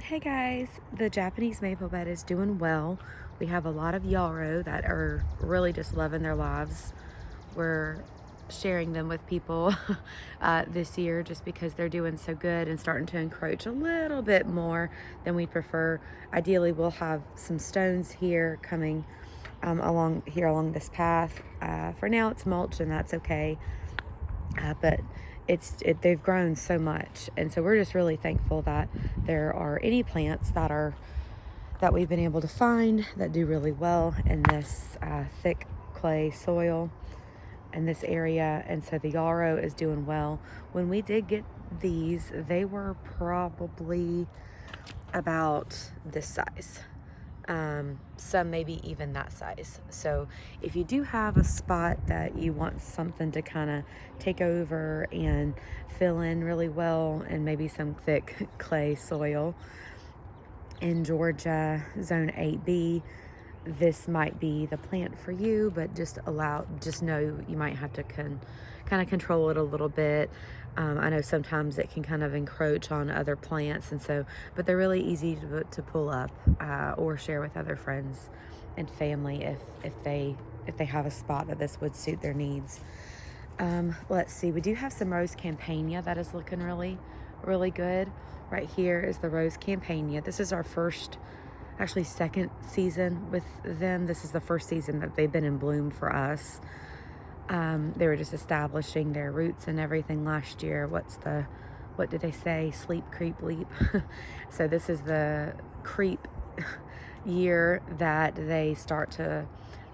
Hey guys, the Japanese maple bed is doing well. We have a lot of yarrow that are really just loving their lives. We're sharing them with people this year just because they're doing so good and starting to encroach a little bit more than we prefer. Ideally, we'll have some stones here coming along this path. For now, it's mulch and that's okay. But they've grown so much, and so we're just really thankful that there are any plants that we've been able to find that do really well in this thick clay soil in this area. And so the yarrow is doing well. When we did get these, they were probably about this size, some maybe even that size. So if you do have a spot that you want something to kind of take over and fill in really well, and maybe some thick clay soil in Georgia zone 8B, this might be the plant for you. But just know you might have to kind of control it a little bit. I know sometimes it can kind of encroach on other plants, and so, but they're really easy to pull up or share with other friends and family if they have a spot that this would suit their needs. Let's see, we do have some rose campania that is looking really good. Right here is the rose campania. This is our second season with them. This is the first season that they've been in bloom for us. They were just establishing their roots and everything last year. What did they say? Sleep, creep, leap. So this is the creep year that they start to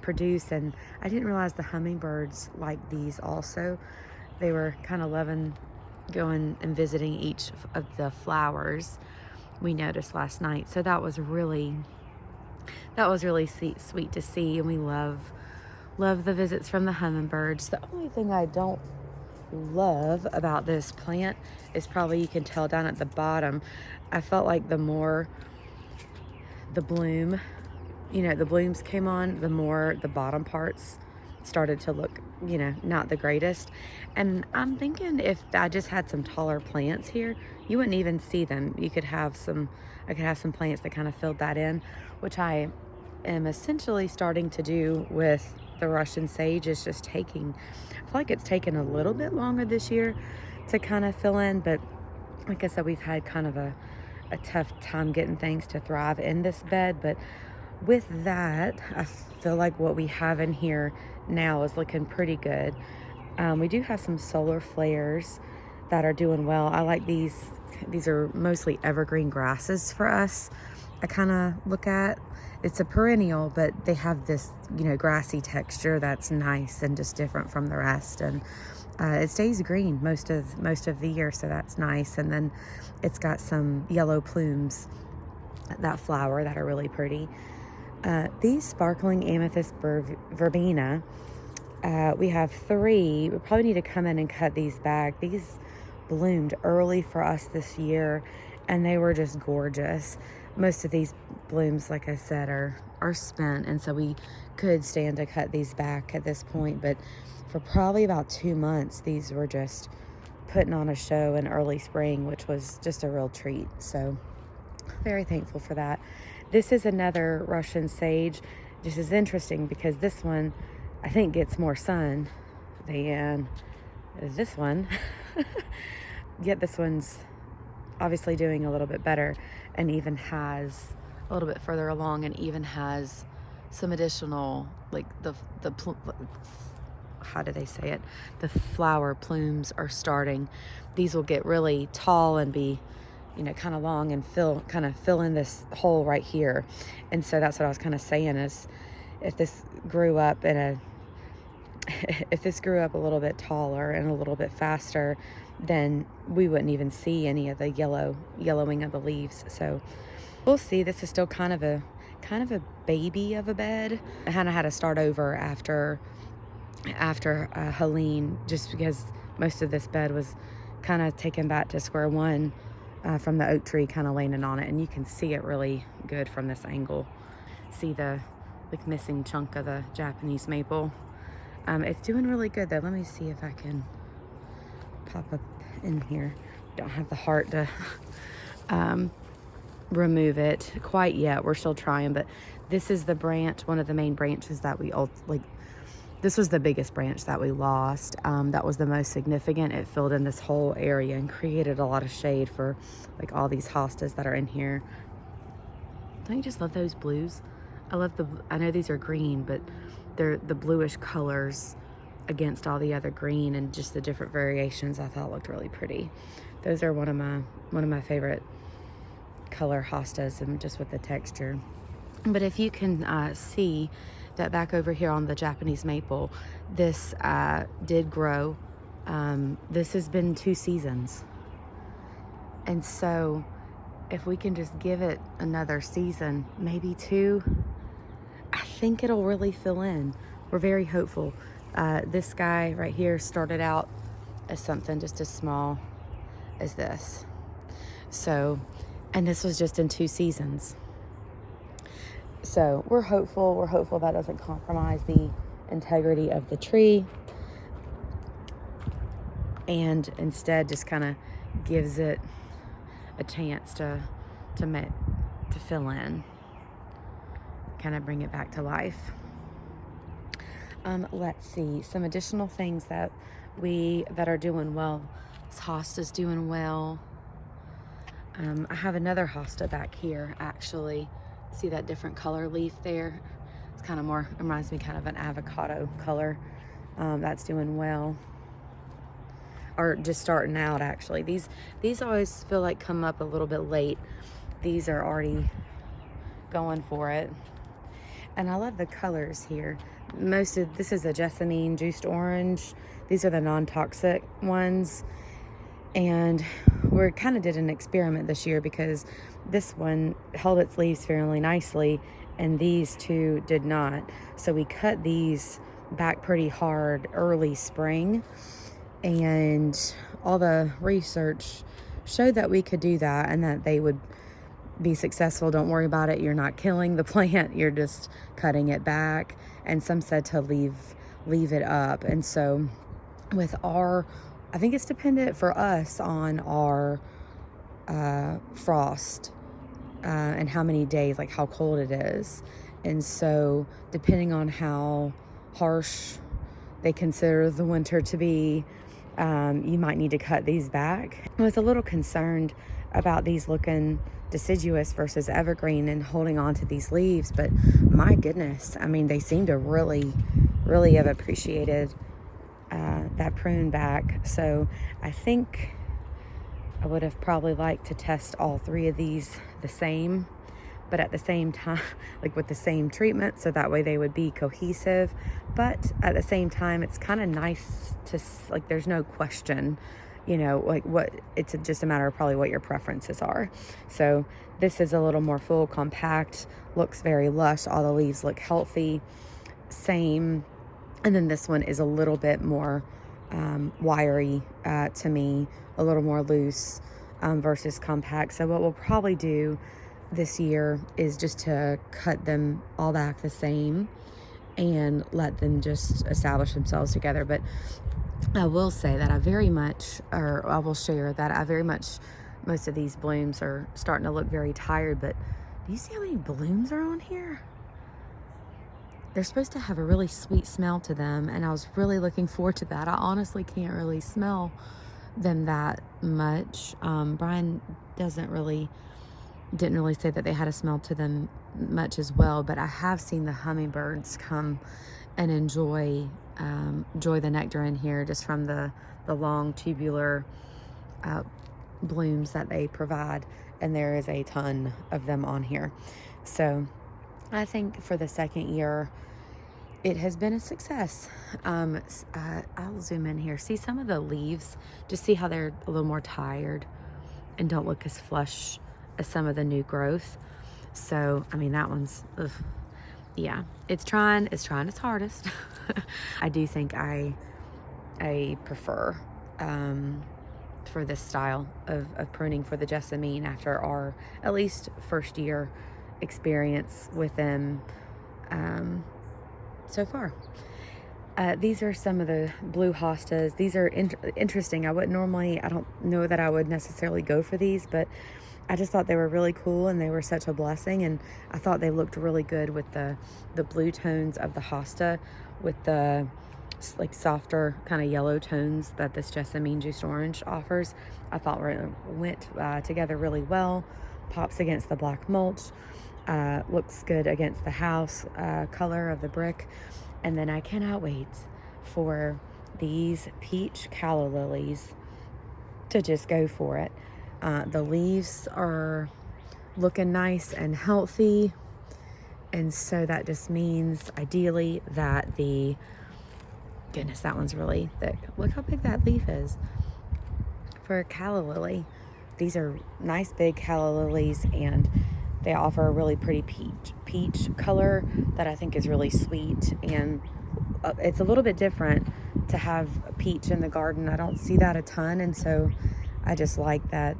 produce. And I didn't realize the hummingbirds like these also. They were kind of loving going and visiting each of the flowers, we noticed last night. So that was really sweet to see. And we love the visits from the hummingbirds. The only thing I don't love about this plant is, probably you can tell down at the bottom, I felt like the more the blooms came on, the more the bottom parts started to look, not the greatest. And I'm thinking if I just had some taller plants here, you wouldn't even see them. I could have some plants that kind of filled that in, which I am essentially starting to do with the Russian sage. Is just I feel like it's taken a little bit longer this year to kind of fill in, but like I said, we've had kind of a tough time getting things to thrive in this bed. But with that, I feel like what we have in here now is looking pretty good. We do have some solar flares that are doing well. I like these. These are mostly evergreen grasses for us. I kind of look at, it's a perennial, but they have this, grassy texture that's nice and just different from the rest. And it stays green most of the year, so that's nice. And then it's got some yellow plumes that flower that are really pretty. These sparkling amethyst verbena, we have 3. We probably need to come in and cut these back. These bloomed early for us this year, and they were just gorgeous. Most of these blooms, like I said, are spent, and so we could stand to cut these back at this point. But for probably about 2 months, these were just putting on a show in early spring, which was just a real treat. So very thankful for that. This is another Russian sage. This is interesting because this one, I think, gets more sun than this one. Yet this one's obviously doing a little bit better, and even has a little bit further along, and even has some additional, like how do they say it? The flower plumes are starting. These will get really tall and be, kind of long, and fill in this hole right here. And so that's what I was kind of saying, is if this grew up a little bit taller and a little bit faster, then we wouldn't even see any of the yellowing of the leaves. So we'll see. This is still kind of a baby of a bed. I kind of had to start over after Helene, just because most of this bed was kind of taken back to square one from the oak tree kind of leaning on it. And you can see it really good from this angle. See the missing chunk of the Japanese maple. It's doing really good though. Let me see if I can pop up in here. Don't have the heart to remove it quite yet. We're still trying, but this is the branch, one of the main branches that we this was the biggest branch that we lost. That was the most significant. It filled in this whole area and created a lot of shade for like all these hostas that are in here. Don't you just love those blues? I know these are green, but they're the bluish colors against all the other green, and just the different variations I thought looked really pretty. Those are one of my favorite color hostas, and just with the texture. But if you can see that back over here on the Japanese maple, this did grow. This has been 2 seasons. And so if we can just give it another season, maybe 2, I think it'll really fill in. We're very hopeful. This guy right here started out as something just as small as this. So, and this was just in 2 seasons. So we're hopeful. We're hopeful that doesn't compromise the integrity of the tree, and instead just kind of gives it a chance to fill in, kind of bring it back to life. Let's see some additional things that are doing well. This hosta's doing well. I have another hosta back here, actually. See that different color leaf there? It's kind of more, it reminds me kind of an avocado color. That's doing well. Or just starting out, actually. These always feel like come up a little bit late. These are already going for it. And I love the colors here. This is a Jasmine juiced orange. These are the non-toxic ones. And we kind of did an experiment this year, because this one held its leaves fairly nicely and these 2 did not. So we cut these back pretty hard early spring, and all the research showed that we could do that and that they would be successful. Don't worry about it. You're not killing the plant. You're just cutting it back. And some said to leave it up. And so with I think it's dependent for us on our frost and how many days, like how cold it is. And so depending on how harsh they consider the winter to be, you might need to cut these back. I was a little concerned about these looking deciduous versus evergreen and holding on to these leaves, but my goodness, I mean, they seem to really have appreciated that prune back. So I think I would have probably liked to test all 3 of these the same, but at the same time, like with the same treatment, so that way they would be cohesive. But at the same time, it's kind of nice to, like, there's no question, you know, like it's just a matter of probably what your preferences are. So this is a little more full, compact, looks very lush. All the leaves look healthy, same. And then this one is a little bit more wiry to me, a little more loose versus compact. So what we'll probably do this year is just to cut them all back the same and let them just establish themselves together. But I will say that I will share that most of these blooms are starting to look very tired. But do you see how many blooms are on here? They're supposed to have a really sweet smell to them, and I was really looking forward to that. I honestly can't really smell them that much. Brian didn't really say that they had a smell to them much as well, but I have seen the hummingbirds come and enjoy the nectar in here, just from the long tubular blooms that they provide, and there is a ton of them on here. So I think for the second year, it has been a success. I'll zoom in here. See some of the leaves, just see how they're a little more tired and don't look as flush as some of the new growth. So, I mean, that one's, yeah, it's trying its hardest. I do think I prefer for this style of pruning for the Jasmine after our at least first year experience with them so far. These are some of the blue hostas. These are interesting. I don't know that I would necessarily go for these, but I just thought they were really cool, and they were such a blessing, and I thought they looked really good with the blue tones of the hosta with the like softer kind of yellow tones that this Jasmine juiced orange offers. I thought went together really well. Pops against the black mulch, looks good against the house color of the brick. And then I cannot wait for these peach calla lilies to just go for it. The leaves are looking nice and healthy, and so that just means ideally that the goodness, that one's really thick. Look how big that leaf is for a calla lily. These are nice big calla lilies, and they offer a really pretty peach color that I think is really sweet, and it's a little bit different to have peach in the garden. I don't see that a ton, and so I just like that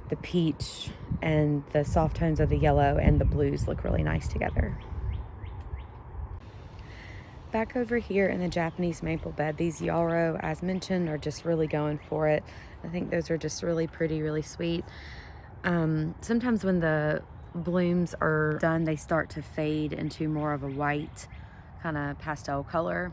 the peach and the soft tones of the yellow and the blues look really nice together. Back over here in the Japanese maple bed, these Yarrow, as mentioned, are just really going for it. I think those are just really pretty, really sweet. Sometimes when the blooms are done, they start to fade into more of a white kind of pastel color.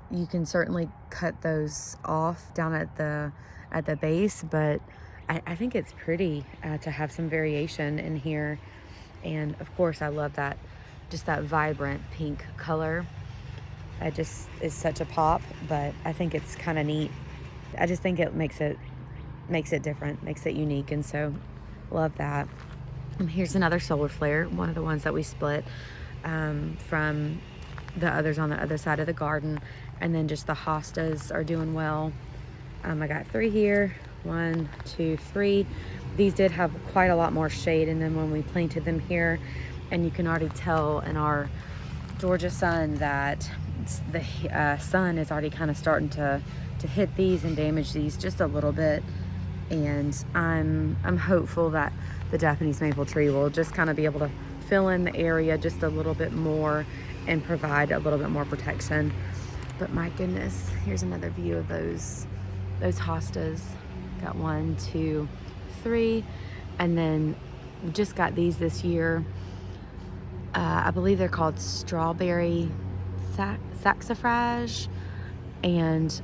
You can certainly cut those off down at the base, but I think it's pretty to have some variation in here. And of course, I love that, just that vibrant pink color. It just is such a pop, but I think it's kind of neat. I just think it makes it different, makes it unique, and so love that. And here's another solar flare, one of the ones that we split from the others on the other side of the garden. And then just the hostas are doing well. I got 3 here, 1, 2, 3. These did have quite a lot more shade in them when we planted them here, and you can already tell in our Georgia sun that the sun is already kind of starting to hit these and damage these just a little bit. And I'm hopeful that the Japanese maple tree will just kind of be able to fill in the area just a little bit more and provide a little bit more protection. But my goodness, here's another view of those hostas. Got 1, 2, 3, and then we just got these this year. I believe they're called strawberry saxifrage, and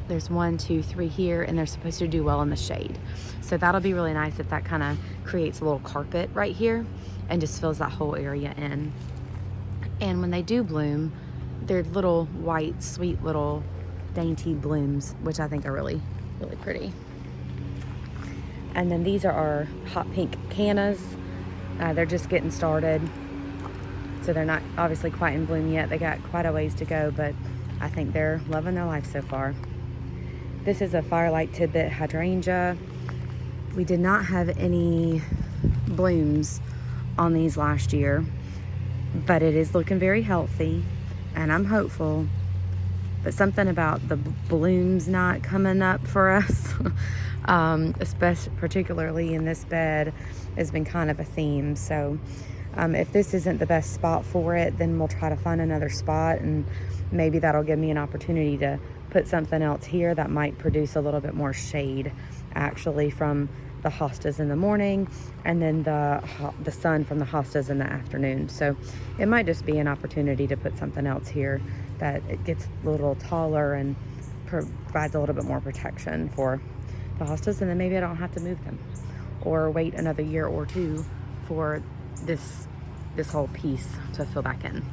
there's 1, 2, 3 here, and they're supposed to do well in the shade. So that'll be really nice if that kind of creates a little carpet right here and just fills that whole area in. And when they do bloom, they're little white, sweet little dainty blooms, which I think are really, really pretty. And then these are our hot pink cannas. They're just getting started, so they're not obviously quite in bloom yet. They got quite a ways to go, but I think they're loving their life so far. This is a Firelight Tidbit hydrangea. We did not have any blooms on these last year, but it is looking very healthy, and I'm hopeful. But something about the blooms not coming up for us, especially particularly in this bed, has been kind of a theme. So if this isn't the best spot for it, then we'll try to find another spot, and maybe that'll give me an opportunity to put something else here that might produce a little bit more shade actually from the hostas in the morning, and then the sun from the hostas in the afternoon. So it might just be an opportunity to put something else here that it gets a little taller and provides a little bit more protection for the hostas, and then maybe I don't have to move them or wait another year or 2 for this whole piece to fill back in.